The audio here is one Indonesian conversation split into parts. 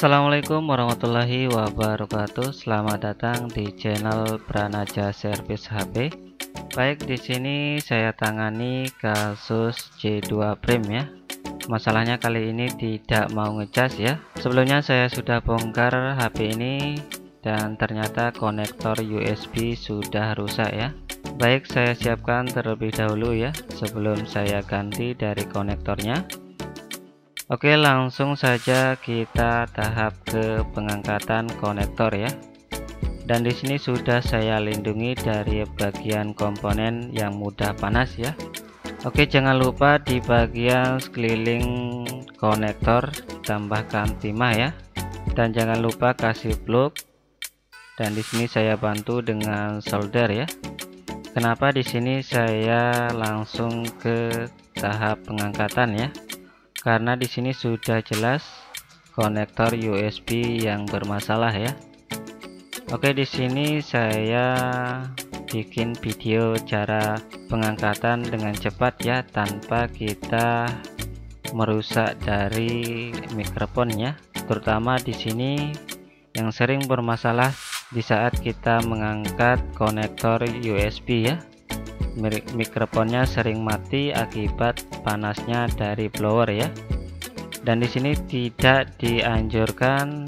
Assalamualaikum warahmatullahi wabarakatuh. Selamat datang di channel Pranaja Service HP. Baik, di sini saya tangani kasus J2 Prime ya. Masalahnya kali ini tidak mau ngecas ya. Sebelumnya saya sudah bongkar HP ini dan ternyata konektor USB sudah rusak ya. Baik, saya siapkan terlebih dahulu ya sebelum saya ganti dari konektornya. Oke, langsung saja kita tahap ke pengangkatan konektor ya. Dan di sini sudah saya lindungi dari bagian komponen yang mudah panas ya. Oke, jangan lupa di bagian sekeliling konektor tambahkan timah ya. Dan jangan lupa kasih plug. Dan di sini saya bantu dengan solder ya. Kenapa di sini saya langsung ke tahap pengangkatan ya? Karena di sini sudah jelas konektor USB yang bermasalah ya. Oke, di sini saya bikin video cara pengangkatan dengan cepat ya, tanpa kita merusak dari mikrofonnya. Terutama di sini yang sering bermasalah di saat kita mengangkat konektor USB ya. Mikrofonnya sering mati akibat panasnya dari blower ya. Dan di sini tidak dianjurkan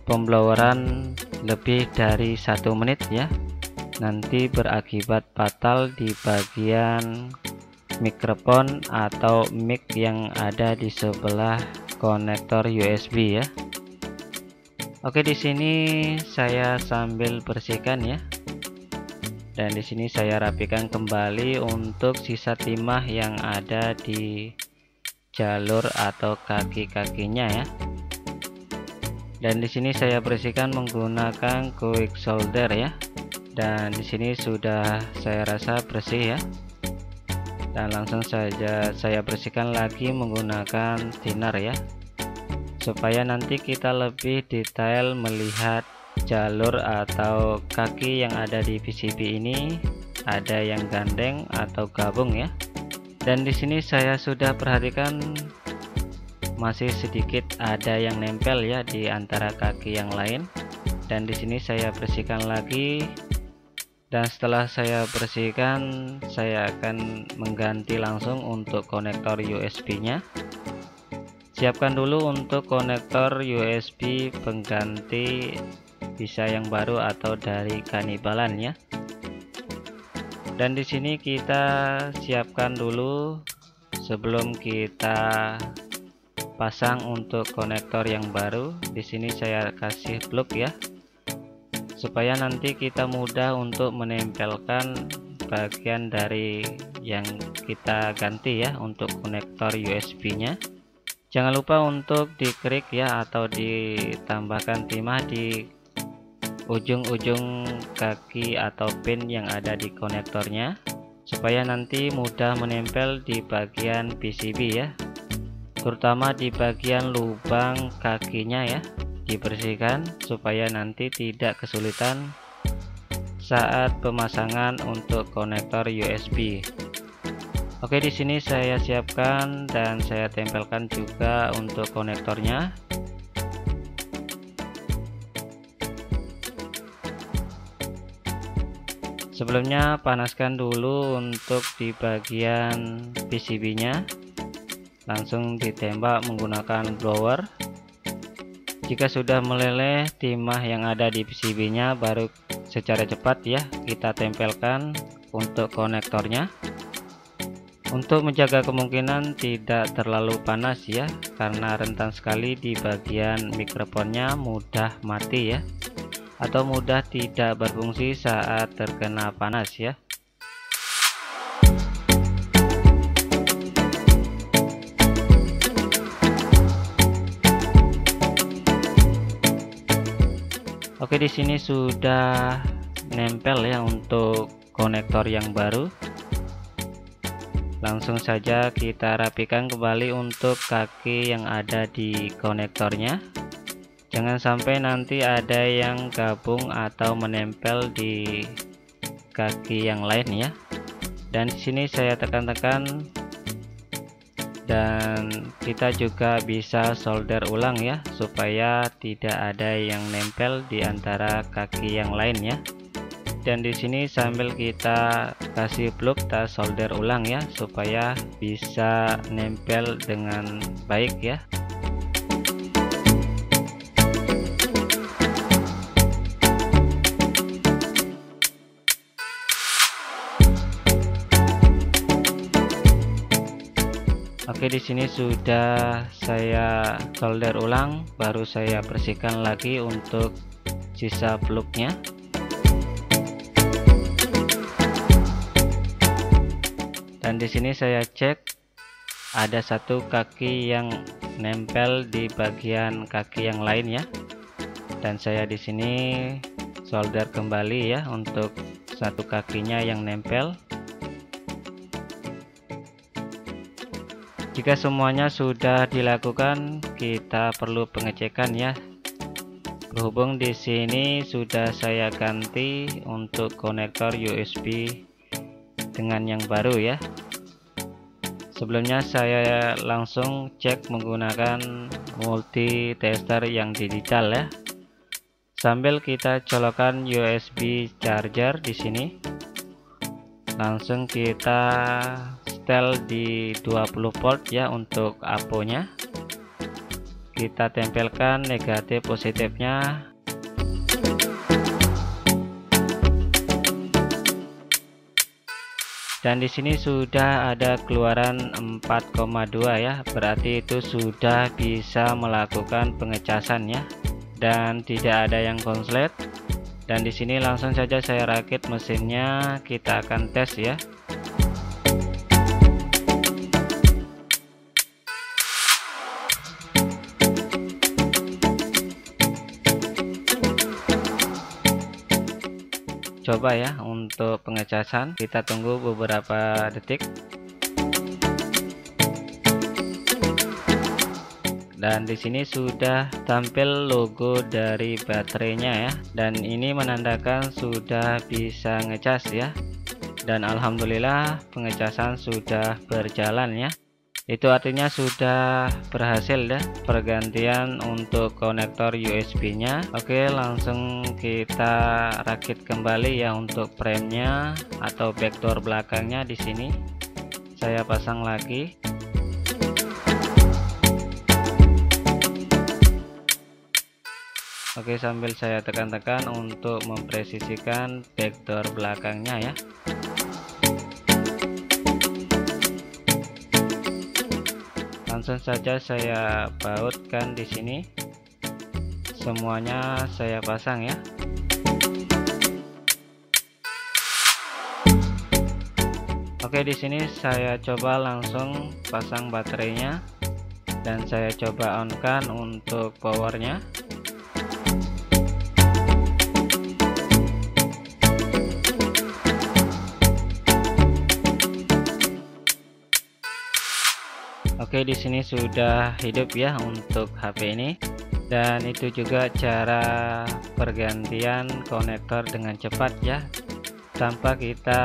pembloweran lebih dari 1 menit ya. Nanti berakibat fatal di bagian mikrofon atau mic yang ada di sebelah konektor USB ya. Oke, di sini saya sambil bersihkan ya. Dan di sini saya rapikan kembali untuk sisa timah yang ada di jalur atau kaki-kakinya ya. Dan di sini saya bersihkan menggunakan quick solder ya. Dan di sini sudah saya rasa bersih ya. Dan langsung saja saya bersihkan lagi menggunakan thinner ya. Supaya nanti kita lebih detail melihat jalur atau kaki yang ada di PCB ini, ada yang gandeng atau gabung ya. Dan di sini saya sudah perhatikan masih sedikit ada yang nempel ya di antara kaki yang lain. Dan di sini saya bersihkan lagi. Dan setelah saya bersihkan, saya akan mengganti langsung untuk konektor USB-nya. Siapkan dulu untuk konektor USB pengganti, bisa yang baru atau dari Kannibalan ya. Dan di sini kita siapkan dulu sebelum kita pasang untuk konektor yang baru. Di sini saya kasih plug ya, supaya nanti kita mudah untuk menempelkan bagian dari yang kita ganti ya untuk konektor USB-nya. Jangan lupa untuk diklik ya atau ditambahkan timah di ujung-ujung kaki atau pin yang ada di konektornya, supaya nanti mudah menempel di bagian PCB ya, terutama di bagian lubang kakinya ya. Dibersihkan supaya nanti tidak kesulitan saat pemasangan untuk konektor USB. Oke, di sini saya siapkan dan saya tempelkan juga untuk konektornya. Sebelumnya panaskan dulu untuk di bagian PCB-nya. Langsung ditembak menggunakan blower. Jika sudah meleleh timah yang ada di PCB-nya, baru secara cepat ya kita tempelkan untuk konektornya. Untuk menjaga kemungkinan tidak terlalu panas ya, karena rentan sekali di bagian mikrofonnya mudah mati ya, atau mudah tidak berfungsi saat terkena panas ya. Oke, di sini sudah nempel ya untuk konektor yang baru. Langsung saja kita rapikan kembali untuk kaki yang ada di konektornya. Jangan sampai nanti ada yang gabung atau menempel di kaki yang lain ya. Dan di sini saya tekan-tekan dan kita juga bisa solder ulang ya, supaya tidak ada yang nempel di antara kaki yang lain ya. Dan di sini sambil kita kasih plug, kita solder ulang ya, supaya bisa nempel dengan baik ya. Oke, di sini sudah saya solder ulang, baru saya bersihkan lagi untuk sisa plugnya. Dan di sini saya cek ada satu kaki yang nempel di bagian kaki yang lain ya. Dan saya di sini solder kembali ya untuk satu kakinya yang nempel. Jika semuanya sudah dilakukan, kita perlu pengecekan ya. Berhubung di sini sudah saya ganti untuk konektor USB dengan yang baru ya. Sebelumnya saya langsung cek menggunakan multi tester yang digital ya. Sambil kita colokkan USB charger di sini. Langsung kita setel di 20 volt ya untuk aponya. Kita tempelkan negatif positifnya. Dan di sini sudah ada keluaran 4,2 ya, berarti itu sudah bisa melakukan pengecasan ya, dan tidak ada yang konslet. Dan di sini langsung saja saya rakit mesinnya, kita akan tes ya. Coba ya untuk pengecasan, kita tunggu beberapa detik. Dan di sini sudah tampil logo dari baterainya ya, dan ini menandakan sudah bisa ngecas ya. Dan alhamdulillah pengecasan sudah berjalan ya. Itu artinya sudah berhasil ya pergantian untuk konektor USB-nya. Oke, langsung kita rakit kembali ya untuk frame-nya atau backdoor belakangnya. Di sini saya pasang lagi. Oke, sambil saya tekan-tekan untuk mempresisikan backdoor belakangnya ya. Langsung saja saya bautkan di sini. Semuanya saya pasang ya. Oke, di sini saya coba langsung pasang baterainya dan saya coba on-kan untuk powernya. Oke, di sini sudah hidup ya untuk HP ini. Dan itu juga cara pergantian konektor dengan cepat ya, tanpa kita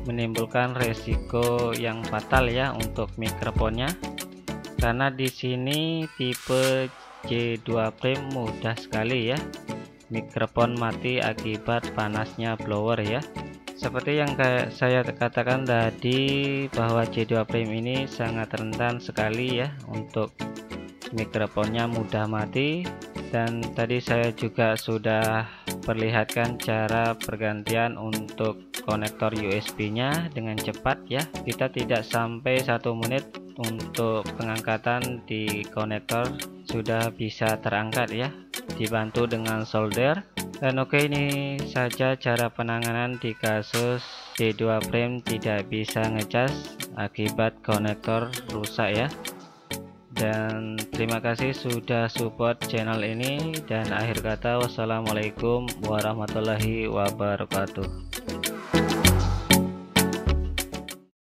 menimbulkan resiko yang fatal ya untuk mikrofonnya. Karena di sini tipe J2 Prime mudah sekali ya mikrofon mati akibat panasnya blower ya. Seperti yang saya katakan tadi, bahwa J2 Prime ini sangat rentan sekali ya untuk mikrofonnya mudah mati. Dan tadi saya juga sudah perlihatkan cara pergantian untuk konektor USB nya dengan cepat ya. Kita tidak sampai 1 menit untuk pengangkatan di konektor sudah bisa terangkat ya, dibantu dengan solder. Dan oke, ini saja cara penanganan di kasus J2 Prime tidak bisa ngecas akibat konektor rusak ya. Dan terima kasih sudah support channel ini, dan akhir kata wassalamualaikum warahmatullahi wabarakatuh.